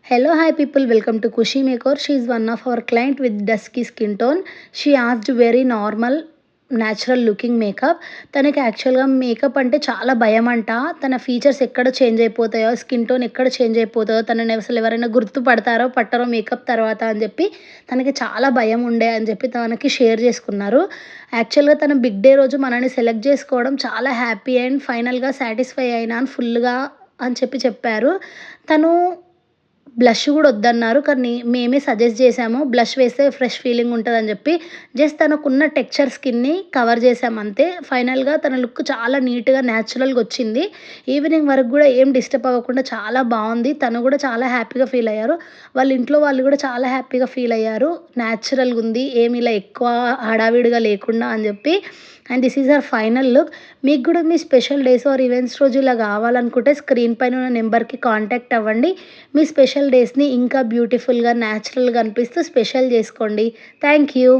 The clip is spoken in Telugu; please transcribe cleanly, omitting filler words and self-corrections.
Hello, hi people, welcome to Kushi Makeover. She is one of our client with dusky skin tone. She asked very normal natural looking makeup. తనకి యాక్చువల్గా మేకప్ అంటే చాలా భయం అంట. తన ఫీచర్స్ ఎక్కడ చేంజ్ అయిపోతాయో, స్కిన్ టోన్ ఎక్కడ చేంజ్ అయిపోతుందో, తనని అసలు ఎవరైనా గుర్తుపడతారో పట్టరో మేకప్ తర్వాత అని చెప్పి తనకి చాలా భయం ఉండే అని చెప్పి తనకి షేర్ చేసుకున్నారు. యాక్చువల్గా తన బిగ్ డే రోజు మనని సెలెక్ట్ చేసుకోవడం చాలా హ్యాపీ అండ్ ఫైనల్గా సాటిస్ఫై అయినా ఫుల్గా అని చెప్పారు. తను బ్లష్ గూడా వద్దన్నారు. కానీ మేమే సజెస్ట్ చేసాము. బ్లష్ వేస్తే ఫ్రెష్ ఫీలింగ్ ఉంటదని జెప్పి, జస్ట్ తనకున్న టెక్స్చర్ స్కిన్‌ని కవర్ చేసామంతే. ఫైనల్‌గా తన లుక్ చాలా నీట్‌గా, న్యాచురల్‌గొచ్చింది. ఈవినింగ్ వరకు గూడా ఏం డిస్టర్బ్ అవ్వకుండా చాలా బావుంది. తను గూడా చాలా హ్యాపీగా ఫీల్ అయ్యారు. వాళ్ళ ఇంట్లో వాళ్ళు గూడా చాలా హ్యాపీగా ఫీల్ అయ్యారు. న్యాచురల్‌గుంది. ఏమి ఇలా ఎక్కువ హడావిడిగా లేకుండా అని జెప్పి. And this is our final look. మీకు గూడా మీ స్పెషల్ డేస్ ఆర్ ఈవెంట్స్ రోజు ఇలా గావాలనుకుంటే స్క్రీన్ పైన ఉన్న నెంబర్‌కి కాంటాక్ట్ అవ్వండి. మీ స్పెషల్ డేస్‌ని ఇంకా బ్యూటిఫుల్‌గా, న్యాచురల్‌గా అనిపిస్తూ స్పెషల్ జేసుకోండి. Thank you.